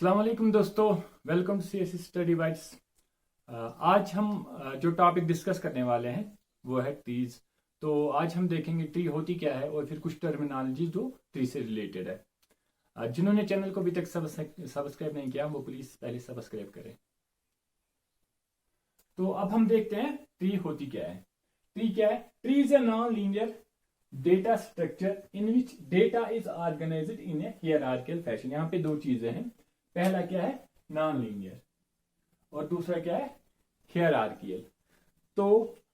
अस्सलाम वालेकुम दोस्तों, welcome to CSC study bytes. आज हम जो टॉपिक डिस्कस करने वाले हैं वो है ट्रीज। तो आज हम देखेंगे ट्री होती क्या है और फिर कुछ टर्मिनोलॉजी जो ट्री से रिलेटेड है। जिन्होंने चैनल को अभी तक सब्सक्राइब नहीं किया वो प्लीज पहले सब्सक्राइब करें। तो अब हम देखते हैं ट्री होती क्या है। ट्री क्या है? Tree is a non linear data structure in which data is organised in a hierarchical fashion. यहाँ पे दो चीजें हैं, पहला क्या है नॉन लीनियर और दूसरा क्या है हियरार्किकल। तो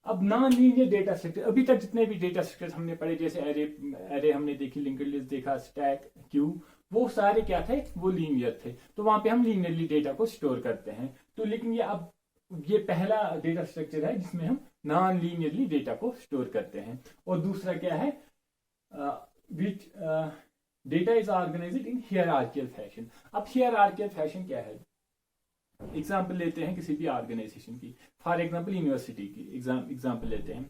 अब नॉन लीनियर डेटा स्ट्रक्चर, अभी तक जितने भी डेटा स्ट्रक्चर हमने पढ़े जैसे एरे हमने देखी, लिंक्ड लिस्ट देखा, स्टैक, क्यू, वो सारे क्या थे? वो लीनियर थे। तो वहां पे हम लीनियरली डेटा को स्टोर करते हैं। तो लेकिन ये पहला डेटा स्ट्रक्चर है जिसमें हम नॉन लीनियरली डेटा को स्टोर करते हैं। और दूसरा क्या है which data is organised in hierarchical fashion. अब हियरार्किकल फैशन क्या है? एग्जाम्पल लेते हैं किसी भी ऑर्गेनाइजेशन की, फॉर एग्जाम्पल यूनिवर्सिटी की एग्जाम्पल लेते हैं।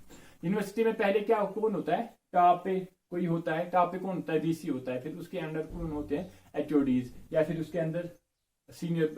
यूनिवर्सिटी में पहले क्या कौन होता है? टॉप पे कोई होता है, टॉप पे कौन होता है? वीसी होता है। फिर उसके अंदर कौन होते हैं? एचओडीज, या फिर उसके अंदर सीनियर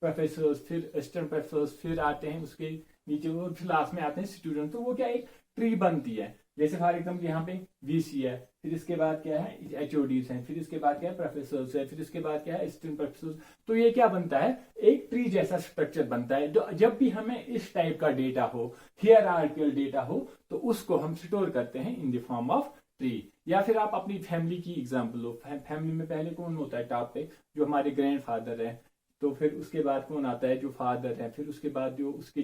प्रोफेसर्स, फिर असिस्टेंट प्रोफेसर्स, फिर आते हैं उसके नीचे और फिर लास्ट में आते हैं स्टूडेंट। तो वो क्या एक ट्री बनती है। जैसे फॉर एग्जाम्पल यहाँ पे वीसी है, फिर इसके बाद क्या है एचओडीज हैं, फिर इसके बाद क्या है प्रोफेसर्स है, फिर इसके बाद क्या है असिस्टेंट प्रोफेसर्स। तो ये क्या बनता है? एक ट्री जैसा स्ट्रक्चर बनता है। जो जब भी हमें इस टाइप का डेटा हो, हियरार्किकल डेटा हो, तो उसको हम स्टोर करते हैं in the form of tree. या फिर आप अपनी फैमिली की एग्जाम्पल लो। फैमिली में पहले कौन होता है टॉप पे? जो हमारे ग्रैंड फादर है। तो फिर उसके बाद कौन आता है? जो फादर है। फिर उसके बाद जो उसके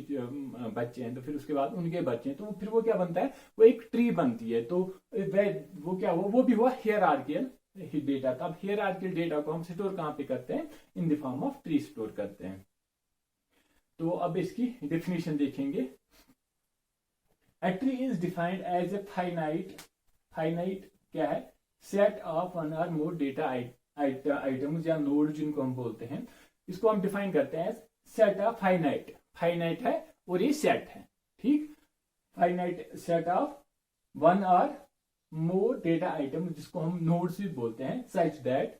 बच्चे हैं, तो फिर उसके बाद उनके बच्चे हैं। तो फिर वो क्या बनता है? वो एक ट्री बनती है। तो वो क्या हुआ? वो भी हुआ हियरार्किकल डेटा। तब हियरार्किकल डेटा को हम स्टोर कहाँ पे करते हैं? In the form of tree store करते हैं। तो अब इसकी डेफिनेशन देखेंगे। A tree is defined as a finite क्या है? सेट ऑफ वन और मोर डेटा आइटम्स या नोड जिनको हम बोलते हैं, इसको हम डिफाइन करते हैं सेट ऑफ फाइनाइट है और ये सेट है। ठीक, फाइनाइट सेट ऑफ वन और मोर डेटा आइटम जिसको हम नोड्स भी बोलते हैं, such that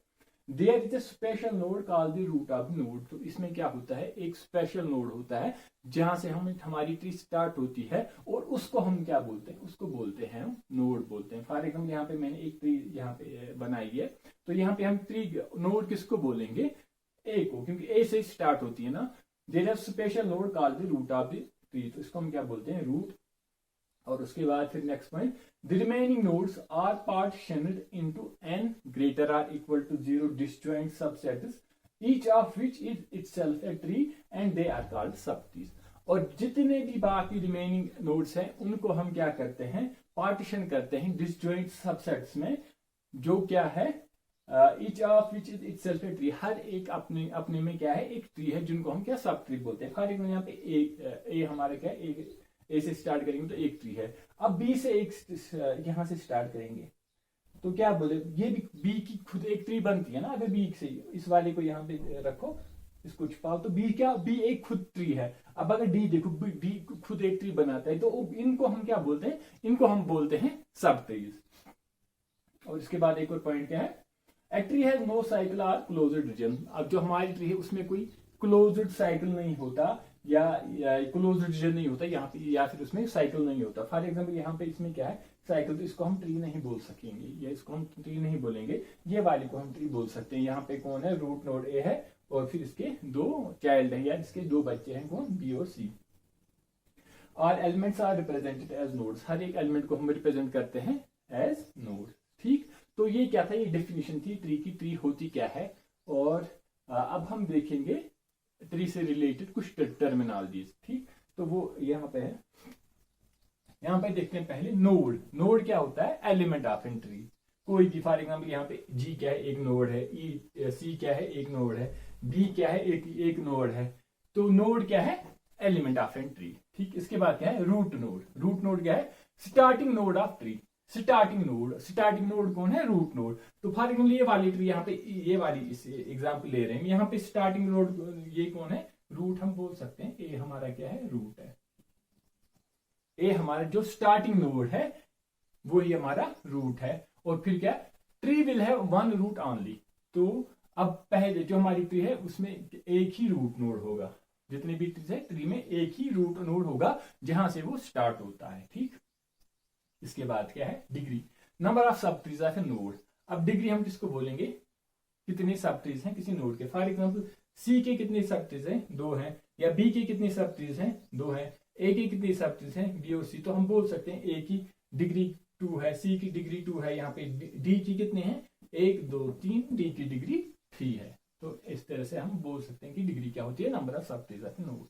there is a special node called the root of node. तो इसमें क्या होता है? एक स्पेशल नोड होता है जहां से हमारी ट्री स्टार्ट होती है और उसको हम क्या बोलते हैं? उसको बोलते हैं नोड बोलते हैं। फॉर एग्जाम्पल यहाँ पे मैंने एक ट्री यहाँ पे बनाई है, तो यहाँ पे हम ट्री नोड किसको बोलेंगे? ए को, क्योंकि ए से स्टार्ट होती है ना। There is special node called the root of the tree, तो इसको हम क्या बोलते हैं? रूट। और उसके बाद फिर next point, the remaining nodes are partitioned into n greater or equal to 0 disjoint subsets each of which is itself a tree and they are called subtrees. और जितने भी बाकी रिमेनिंग नोड्स हैं उनको हम क्या करते हैं? पार्टीशन करते हैं डिसजॉइंट सबसेट्स में, जो क्या है each of which is itself a tree. हर एक अपने में क्या है? एक ट्री है, जिनको हम क्या सब ट्री बोलते हैं। फॉर एग्जाम्पल यहाँ पे ए हमारे क्या है? ए से स्टार्ट करेंगे तो एक ट्री है। अब बी से एक यहां से स्टार्ट करेंगे तो क्या बोले? ये भी बी की खुद एक ट्री बनती है ना। अगर बी से इस वाले को यहाँ पे रखो, इसको छुपाओ, तो बी क्या? बी एक खुद ट्री है। अब अगर डी देखो, डी खुद एक ट्री बनाता है, तो इनको हम क्या बोलते हैं? इनको हम बोलते हैं सब ट्रीज। और इसके बाद एक और पॉइंट क्या है? A tree has no cycle or closed region. अब जो हमारी ट्री है उसमें कोई क्लोज्ड साइकिल नहीं होता या क्लोज्ड रीजन नहीं होता यहाँ पे, या फिर उसमें साइकिल नहीं होता। फॉर एग्जाम्पल यहाँ पे इसमें क्या है? साइकिल। तो इसको हम ट्री नहीं बोल सकेंगे, या इसको हम ट्री नहीं बोलेंगे। ये वाले को हम ट्री बोल सकते हैं। यहाँ पे कौन है? रूट नोड ए है और फिर इसके दो चाइल्ड हैं या इसके दो बच्चे हैं, कौन? बी और सी। और elements are represented as nodes. हर एक एलिमेंट को हम रिप्रेजेंट करते हैं एज नोड। ठीक, तो ये क्या था? ये डेफिनेशन थी ट्री की। ट्री होती क्या है? और अब हम देखेंगे ट्री से रिलेटेड कुछ टर्मिनोलॉजीज। ठीक, तो वो यहाँ पे है। यहाँ पे देखते हैं पहले नोड। नोड क्या होता है? Element of an tree. कोई भी, फॉर एग्जाम्पल यहाँ पे जी क्या है? एक नोड है। ई सी क्या है? एक नोड है। बी क्या है? एक नोड है। तो नोड क्या है? Element of an tree. ठीक, इसके बाद क्या है? Root node. रूट नोड क्या है? Starting node of tree. Starting node कौन है? Root node. तो फॉर एग्जाम्पल ये वाली ट्री यहाँ पे, ये वाली इस एग्जाम्पल ले रहे हैं, यहाँ पे स्टार्टिंग नोड ये कौन है? रूट हम बोल सकते हैं। ए हमारा क्या है? रूट है। ए हमारा जो स्टार्टिंग नोड है वो ही हमारा रूट है। और फिर क्या? Tree will have one root only. तो अब पहले जो हमारी ट्री है उसमें एक ही रूट नोड होगा, जितने भी ट्रीज है ट्री में एक ही रूट नोड होगा जहां से वो स्टार्ट होता है। ठीक, इसके बाद क्या है डिग्री, नंबर ऑफ सब ट्रीज ऑफ ए नोड। अब डिग्री हम किसको बोलेंगे, कितने सब ट्रीज हैं किसी नोड के। फॉर एग्जांपल सी के कितने सब ट्रीज हैं, 2 हैं, या बी के कितने सब ट्रीज हैं, 2 हैं, ए के कितने सब ट्रीज हैं, बी और सी। तो हम बोल सकते हैं ए की डिग्री 2 है, सी की डिग्री 2 है, यहाँ पे डी की कितने हैं 1 2 3, डी की डिग्री 3 है। तो इस तरह से हम बोल सकते हैं कि डिग्री क्या होती है, नंबर ऑफ सब ट्रीज ऑफ नोड।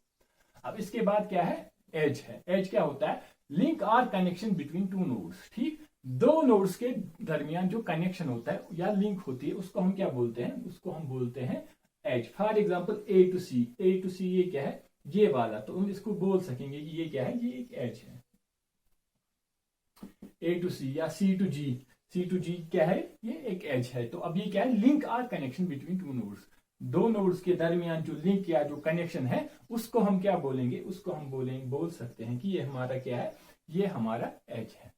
अब इसके बाद क्या है एज है। एज क्या होता है, लिंक और कनेक्शन बिटवीन टू नोड्स। ठीक, दो नोड्स के दरमियान जो कनेक्शन होता है या लिंक होती है उसको हम क्या बोलते हैं, उसको हम बोलते हैं edge. For example A to C, A to C ये क्या है, ये वाला, तो हम इसको बोल सकेंगे कि ये क्या है, ये एक एज है। ए टू सी या सी टू जी, सी टू जी क्या है, ये एक एज है। तो अब ये क्या है, लिंक और कनेक्शन बिटवीन टू नोड्स। दो नोड्स के दरमियान जो लिंक या जो कनेक्शन है उसको हम क्या बोलेंगे, उसको हम बोल सकते हैं कि ये हमारा क्या है, ये हमारा एज है।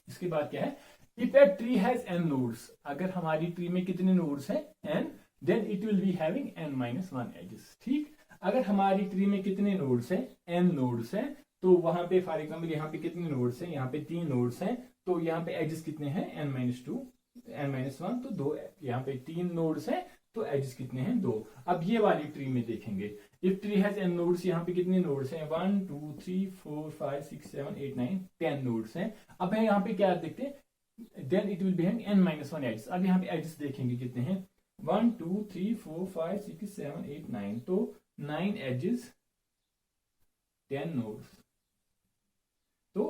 इसके बाद क्या है, if a tree has n nodes, अगर हमारी ट्री में कितने नोड्स हैं n, then it will be having n-1 edges. ठीक, अगर हमारी ट्री में कितने नोड्स हैं, n नोड्स हैं, तो वहां पे फॉर एग्जाम्पल यहाँ पे कितने नोड्स हैं, यहाँ पे 3 नोड्स हैं, तो यहाँ पे एजेस कितने हैं n-2 n-1, तो 2, यहाँ पे 3 नोड्स हैं तो एजेस कितने हैं 2। अब ये वाली ट्री में देखेंगे, if tree has n nodes, यहाँ पे कितने नोड्स हैं 1 2 3 4 5 6 7 8 9 10 नोड्स हैं। अब है यहाँ पे क्या देखते हैं, then it will be having n-1 edges. अब यहाँ पे एजेस देखेंगे कितने हैं 1 2 3 4 5 6 7 8 9, तो 9 एजेस 10 नोड्स। तो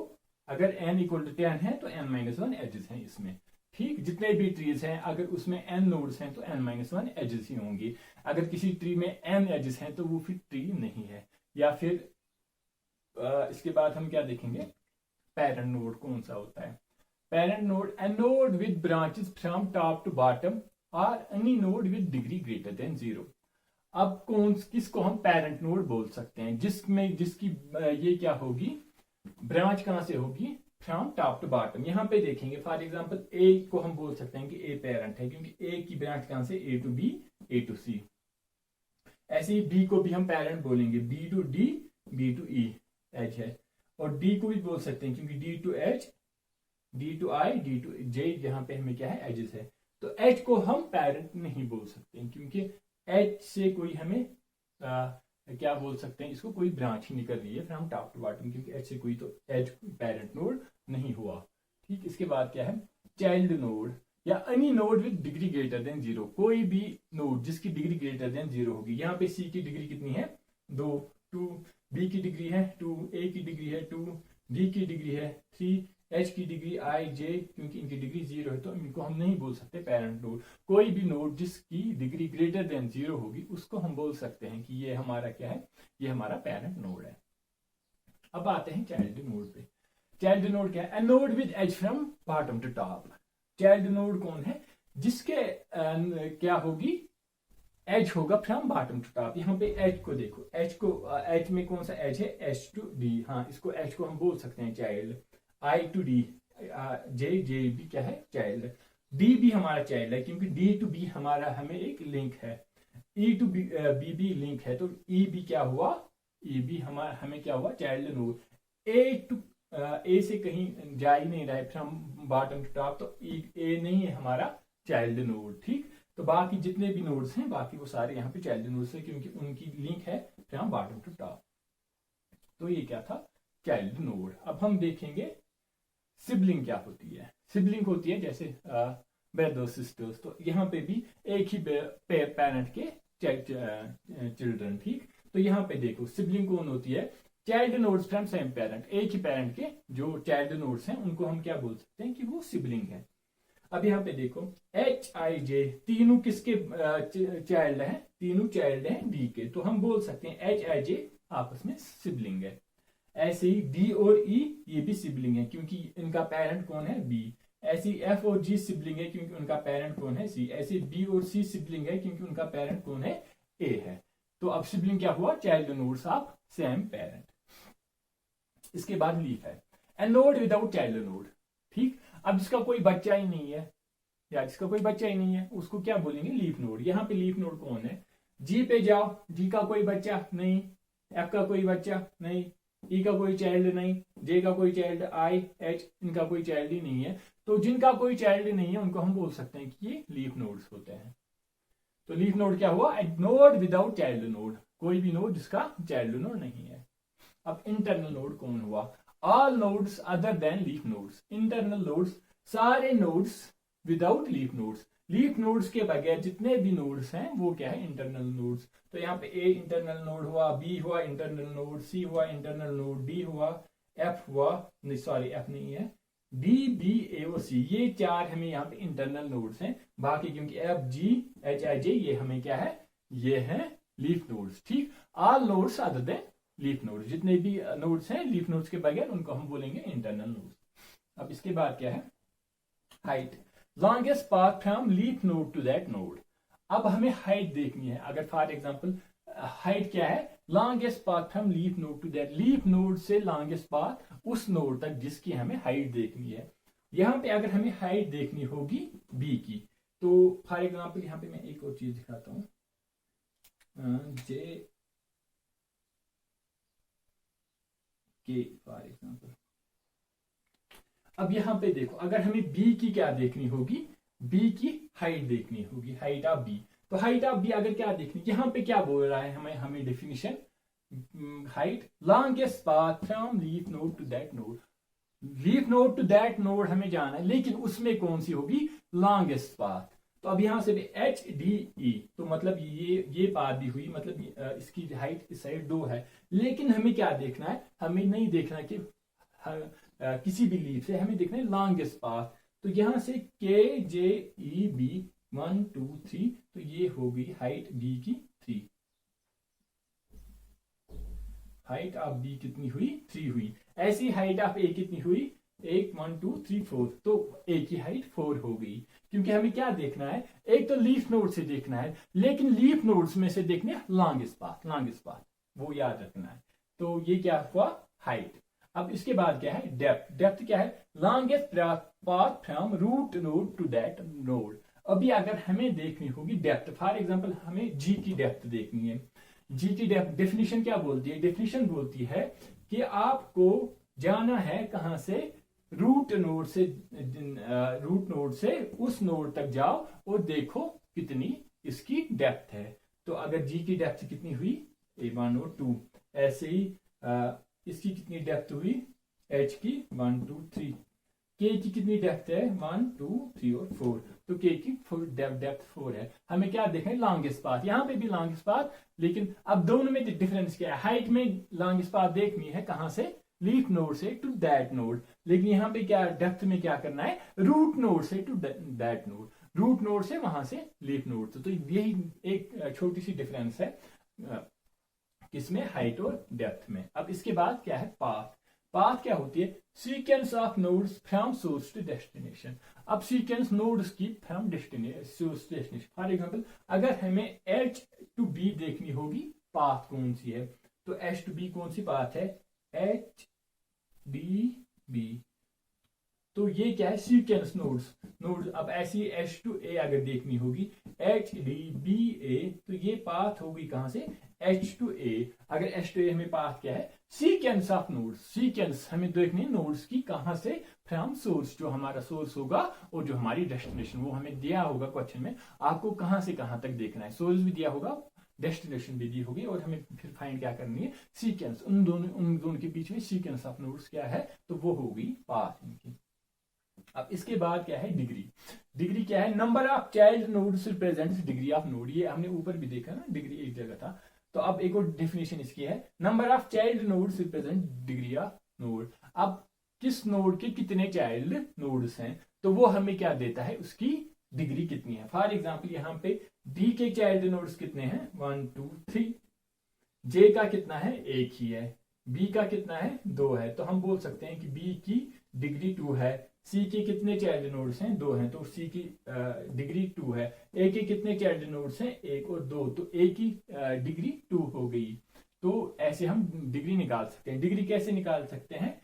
अगर n इक्वल टू 10 है तो n-1 एजेस हैं इसमें। ठीक, जितने भी ट्रीज हैं अगर उसमें n नोड्स हैं तो n-1 एजेस ही होंगी। अगर किसी ट्री में n एजेस हैं तो वो फिर ट्री नहीं है। या फिर इसके बाद हम क्या देखेंगे, पेरेंट नोड कौन सा होता है। Parent node, a node with branches from top to bottom और any node with degree greater than 0। अब किसको हम पेरेंट नोड बोल सकते हैं, जिसकी ये क्या होगी, ब्रांच कहां से होगी, फ्रॉम टॉप टू बॉटम। यहाँ पे देखेंगे फॉर एग्जांपल ए को हम बोल सकते हैं कि ए पेरेंट है, क्योंकि ए की ब्रांच कहां से, A to B, A to C. ऐसे ही बी को भी हम पेरेंट बोलेंगे, B to D, B to E edge है। और डी को भी बोल सकते हैं क्योंकि D to H, D to I, D to J, यहाँ पे हमें क्या है एजेस है। तो एच को हम पेरेंट नहीं बोल सकते क्योंकि एच से कोई हमें क्या बोल सकते हैं, इसको कोई ब्रांच ही निकल रही है फ्रॉम टॉप टू बॉटम, क्योंकि एच से कोई तो एच पेरेंट नोड नहीं हुआ। ठीक, इसके बाद क्या है, चाइल्ड नोड या any node with degree greater than 0। कोई भी नोड जिसकी डिग्री ग्रेटर देन 0 होगी। यहाँ पे सी की डिग्री कितनी है 2, 2 बी की डिग्री है 2, ए की डिग्री है 2, डी की डिग्री है 3, एच की डिग्री आई, जे, क्योंकि इनकी डिग्री 0 है तो इनको हम नहीं बोल सकते पेरेंट नोड। कोई भी नोड जिसकी डिग्री ग्रेटर देन 0 होगी उसको हम बोल सकते हैं कि ये हमारा क्या है, ये हमारा पेरेंट नोड है। अब आते हैं चाइल्ड नोड पे। चाइल्ड नोड क्या है, a node with edge from bottom to top. Child node कौन है, जिसके क्या होगी, एज होगा फ्रॉम बॉटम टू टॉप। यहाँ पे एज को देखो, एज में कौन सा एज है, एच टू डी। हाँ, इसको एज को हम बोल सकते हैं चाइल्ड। आई टू डी, जे भी क्या है चाइल्ड। डी भी हमारा चाइल्ड है क्योंकि डी टू बी हमारा हमें एक लिंक है, ई टू बी भी लिंक है, तो ई भी क्या हुआ, ई भी हमारा हमें क्या हुआ चाइल्ड नोड। ए से कहीं जा ही नहीं रहा है फ्रॉम बॉटम टू टॉप, तो ए नहीं है हमारा चाइल्ड नोड। ठीक, तो बाकी जितने भी नोड्स हैं बाकी वो सारे यहाँ पे चाइल्ड नोड्स है क्योंकि उनकी लिंक है फ्रॉम बॉटम टू टॉप। तो ये क्या था, चाइल्ड नोड। अब हम देखेंगे सिबलिंग क्या होती है। सिबलिंग होती है जैसे ब्रदर्स सिस्टर्स, तो यहाँ पे भी एक ही पेरेंट के चिल्ड्रन। ठीक, तो यहाँ पे देखो सिबलिंग कौन होती है, child nodes from same parent. एक ही पेरेंट के जो चाइल्ड नोड्स हैं उनको हम क्या बोल सकते हैं कि वो सिबलिंग है। अब यहाँ पे देखो एच आई जे तीनों किसके चाइल्ड हैं, तीनों चाइल्ड हैं डी के, तो हम बोल सकते हैं एच आई जे आपस में सिबलिंग है। ऐसे ही डी और ई ये भी सिबलिंग है क्योंकि इनका पेरेंट कौन है, बी। ऐसे ही एफ और जी सिबलिंग है क्योंकि उनका पेरेंट कौन है, सी। ऐसे बी और सी सिबलिंग है क्योंकि उनका पेरेंट कौन है, ए है। तो अब सिबलिंग क्या हुआ, child nodes of same parent. इसके बाद लीफ है, a node without child node. ठीक, अब जिसका कोई बच्चा ही नहीं है, या जिसका कोई बच्चा ही नहीं है उसको क्या बोलेंगे, लीफ नोड। यहाँ पे लीफ नोड कौन है, जी पे जाओ, जी का कोई बच्चा नहीं, एफ का कोई बच्चा नहीं, ई का कोई चाइल्ड नहीं, जे का कोई चाइल्ड, आई एच इनका कोई चाइल्ड ही नहीं है। तो जिनका कोई चाइल्ड नहीं है उनको हम बोल सकते हैं कि ये लीफ नोड्स होते हैं। तो लीफ नोड क्या हुआ, नोड विदाउट चाइल्ड नोड, कोई भी नोड जिसका चाइल्ड नोड नहीं है। अब इंटरनल नोड कौन हुआ, all nodes other than leaf nodes. Internal nodes सारे nodes without leaf nodes, leaf nodes के बगैर जितने भी नोड्स हैं वो क्या है, इंटरनल नोड्स। तो यहाँ पे ए इंटरनल नोड हुआ, बी हुआ इंटरनल नोड, सी हुआ इंटरनल नोड, डी हुआ, एफ हुआ, नहीं सॉरी एफ नहीं है, डी बी ए और सी, ये चार हमें यहाँ पे इंटरनल नोड्स हैं। बाकी क्योंकि एफ जी एच आई जे ये हमें क्या है, ये है लीफ नोड्स। ठीक, all nodes other than leaf nodes, जितने भी नोड्स हैं लीफ नोड्स के बगैर उनको हम बोलेंगे इंटरनल नोड्स। अब इसके बाद क्या है, height, longest path from leaf node to that node. अब हमें हाइट देखनी है। अगर फॉर एग्जांपल हाइट क्या है, longest path from leaf node to that, leaf node से लॉन्गेस्ट पाथ उस नोड तक जिसकी हमें हाइट देखनी है। यहां पे अगर हमें हाइट देखनी होगी बी की, तो फॉर एग्जांपल यहां पे मैं एक और चीज दिखाता हूं, जे के फॉर एग्जांपल। अब यहां पे देखो, अगर हमें बी की क्या देखनी होगी, बी की हाइट देखनी होगी, हाइट ऑफ बी। तो हाइट ऑफ बी अगर क्या देखनी, यहां पे क्या बोल रहा है हमें definition, height longest path from leaf node to that node. Leaf node to that node हमें जाना है, लेकिन उसमें कौन सी होगी, लॉन्गेस्ट पाथ। तो अब यहां से भी एच डी ई, तो मतलब ये पाथ भी हुई, मतलब इसकी हाइट इस साइड 2 है। लेकिन हमें क्या देखना है, हमें नहीं देखना कि किसी भी लीफ से, हमें देखना है लॉन्गेस्ट पाथ। तो यहां से के जे ई बी 1 2 3, तो ये हो गई हाइट बी की 3। हाइट ऑफ बी कितनी हुई, 3 हुई। ऐसी हाइट ऑफ ए कितनी हुई, 1 1 2 3 4, तो ए की हाइट 4 हो गई। क्योंकि हमें क्या देखना है, एक तो लीफ नोड से देखना है, लेकिन लीफ नोड्स में से देखने लॉन्गेस्ट पाथ, लॉन्गेस्ट पाथ वो याद रखना है। तो ये क्या हुआ, हाइट। अब इसके बाद क्या है, डेप्थ। डेप्थ क्या है, longest path from root node to that node. अभी अगर हमें देखनी होगी डेप्थ, फॉर एग्जांपल हमें जी की डेप्थ देखनी है। जी की डेप्थ डेफिनेशन क्या बोलती है, डेफिनेशन बोलती है कि आपको जाना है कहां से, रूट नोड से उस नोड तक जाओ और देखो कितनी इसकी डेप्थ है। तो अगर जी की डेप्थ कितनी हुई, 1 और 2, ऐसे ही इसकी कितनी डेप्थ हुई, एच की 1 2 3, के की कितनी डेप्थ है, 1 2 3 और 4, तो के की डेप्थ 4 है। हमें क्या देखना है, लॉन्गेस्ट पाथ। यहाँ पे भी लॉन्गेस्ट पाथ, लेकिन अब दोनों में डिफरेंस क्या है, हाइट में लॉन्गेस्ट पाथ देखनी है कहां से, लीफ नोड से टू दैट नोड, लेकिन यहाँ पे क्या डेप्थ में क्या करना है, रूट नोड से to that node, root node से वहां से लीफ नोड से। तो यही एक छोटी सी डिफरेंस है किसमें, हाइट और डेप्थ में। अब इसके बाद क्या है, पाथ। पाथ क्या होती है, sequence of nodes from source to destination. अब सीक्वेंस नोड्स की from source destination. For example अगर हमें एच टू बी देखनी होगी, पाथ कौन सी है, तो एच टू बी कौन सी पाथ है, एच डी बी। तो ये क्या है, सीक्वेंस नोड्स। अब ऐसी एच टू ए अगर देखनी होगी, एच डी बी ए, तो ये पाथ होगी कहां से, एच टू ए। अगर एच टू ए हमें पाथ क्या है, सीक्वेंस ऑफ नोड्स। सीक्वेंस हमें देखनी है नोड्स की कहां से, फ्रॉम सोर्स, जो हमारा सोर्स होगा और जो हमारी डेस्टिनेशन, वो हमें दिया होगा क्वेश्चन में, आपको कहां से कहां तक देखना है, सोर्स भी दिया होगा, डेस्टिनेशन भी दी होगी, और हमें फिर फाइंड क्या करनी है, सीक्वेंस, उन दोनों के बीच में सीक्वेंस ऑफ नोड्स क्या है, तो वो होगी पाथ इनकी। अब इसके बाद क्या है, डिग्री। डिग्री क्या है, number of child nodes represents degree of node. ये हमने ऊपर भी देखा ना, डिग्री एक जगह था। तो अब एक और डेफिनेशन इसकी है, number of child nodes represent degree of node. अब किस नोड के कितने चाइल्ड नोड्स हैं, तो वो हमें क्या देता है, उसकी डिग्री कितनी है। फॉर एग्जांपल यहाँ पे डी के चाइल्ड नोड्स कितने हैं, 1 2 3, जे का कितना है, 1 ही है, बी का कितना है, 2 है। तो हम बोल सकते हैं कि बी की डिग्री 2 है। सी के कितने चाइल्ड नोड्स हैं, 2 हैं, तो सी की डिग्री 2 है। ए के कितने चाइल्ड नोड्स हैं, 1 और 2, तो ए की डिग्री 2 हो गई। तो ऐसे हम डिग्री निकाल सकते हैं। डिग्री कैसे निकाल सकते हैं,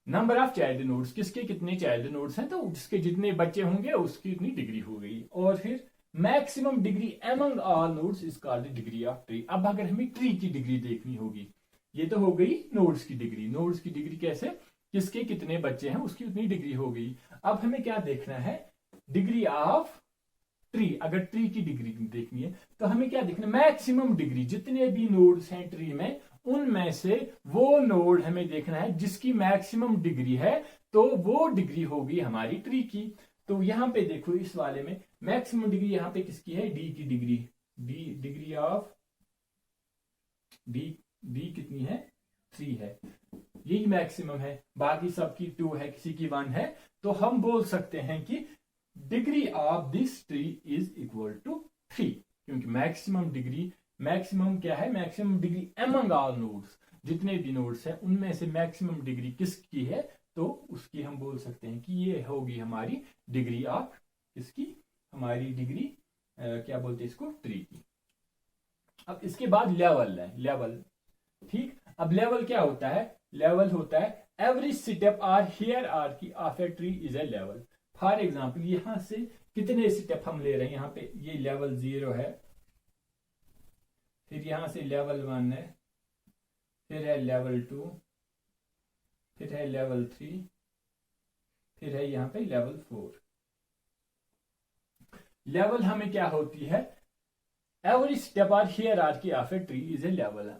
नंबर ऑफ चाइल्ड नोड्स, किसके कितने चाइल्ड नोड्स हैं, तो जिसके जितने बच्चे होंगे उसकी उतनी डिग्री हो गई। और फिर maximum degree among all nodes is called degree of tree. अब अगर हमें ट्री की डिग्री देखनी होगी, ये तो हो गई नोड्स की डिग्री। नोड्स की डिग्री कैसे, किसके कितने बच्चे हैं उसकी उतनी डिग्री हो गई। अब हमें क्या देखना है, डिग्री ऑफ ट्री। अगर ट्री की डिग्री देखनी है तो हमें क्या देखना है, मैक्सिमम डिग्री, जितने भी नोड्स हैं ट्री में उनमें से वो नोड हमें देखना है जिसकी मैक्सिमम डिग्री है, तो वो डिग्री होगी हमारी ट्री की। तो यहां पे देखो इस वाले में मैक्सिमम डिग्री यहां पे किसकी है, डी की degree, D degree of D कितनी है, 3 है, यही मैक्सिमम है। बाकी सबकी 2 है, किसी की 1 है। तो हम बोल सकते हैं कि degree of this tree is equal to 3, क्योंकि मैक्सिमम डिग्री, मैक्सिमम क्या है, maximum degree among all nodes, जितने भी नोड्स हैं उनमें से मैक्सिमम डिग्री किसकी है, तो उसकी हम बोल सकते हैं कि ये होगी हमारी डिग्री ऑफ, इसकी हमारी डिग्री क्या बोलते हैं इसको, ट्री की। अब इसके बाद लेवल है, लेवल, ठीक। अब लेवल क्या होता है, लेवल होता है average step or hierarchy of a tree is a level. For example यहां से कितने स्टेप हम ले रहे हैं, यहां पे ये लेवल 0 है, फिर यहां से लेवल 1 है, फिर है लेवल 2, फिर है लेवल 3, फिर है यहां पे लेवल 4। लेवल हमें क्या होती है, every step or hierarchy of a tree is a level.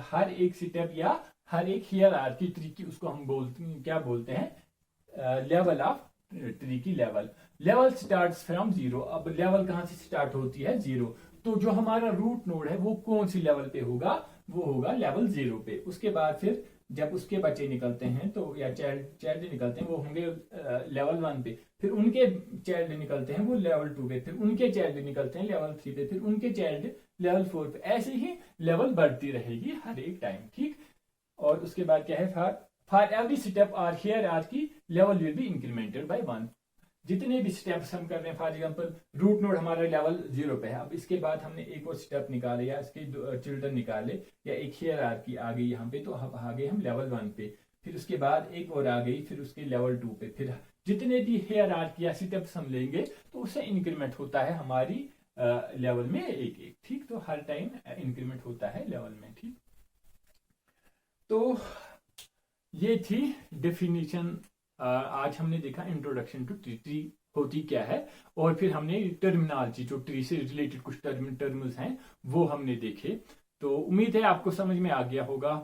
हर एक स्टेप या हर एक हियर आर की ट्री की उसको हम बोलते हैं, क्या बोलते हैं, लेवल ऑफ ट्री की लेवल। Level start from 0। अब लेवल कहां से स्टार्ट होती है, 0। तो जो हमारा रूट नोड है वो कौन सी लेवल पे होगा, वो होगा लेवल 0 पे। उसके बाद फिर जब उसके बच्चे निकलते हैं तो, या चाइल्ड निकलते हैं, वो होंगे लेवल 1 पे, फिर उनके चाइल्ड निकलते हैं वो लेवल 2 पे, फिर उनके चाइल्ड निकलते हैं लेवल 3 पे, फिर उनके चाइल्ड लेवल 4 पे। ऐसे ही लेवल बढ़ती रहेगी हर एक टाइम, ठीक। और उसके बाद क्या है, for every step or hierarchy level will be incremented by 1। जितने भी स्टेप्स हम कर रहे हैं, फॉर एग्जांपल रूट नोड हमारा लेवल 0 पे है, अब इसके बाद हमने एक और स्टेप निकाले या इसके चिल्ड्रन निकाले या एक हियर आर की आ गई यहाँ पे, तो आ गए हम लेवल 1 पे, फिर उसके बाद एक और आ गई, फिर उसके लेवल 2 पे, फिर जितने भी हेयर आर की या स्टेप्स हम लेंगे तो उससे इंक्रीमेंट होता है हमारी लेवल में एक एक, ठीक। तो हर टाइम इंक्रीमेंट होता है लेवल में, ठीक। तो ये थी डेफिनेशन। आज हमने देखा इंट्रोडक्शन टू ट्री, ट्री होती क्या है, और फिर हमने टर्मिनोलॉजी जो ट्री से रिलेटेड कुछ टर्म्स हैं वो हमने देखे। तो उम्मीद है आपको समझ में आ गया होगा।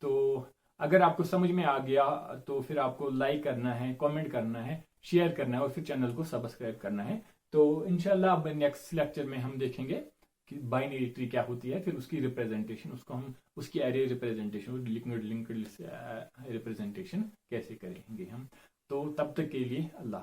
तो अगर आपको समझ में आ गया तो फिर आपको लाइक करना है, कमेंट करना है, शेयर करना है और फिर चैनल को सब्सक्राइब करना है। तो इंशाल्लाह अब नेक्स्ट लेक्चर में हम देखेंगे कि बाइनरी ट्री क्या होती है, फिर उसकी रिप्रेजेंटेशन, उसको हम उसकी एरे रिप्रेजेंटेशन, लिंक्ड रिप्रेजेंटेशन कैसे करेंगे हम। तो तब तक के लिए अल्लाह।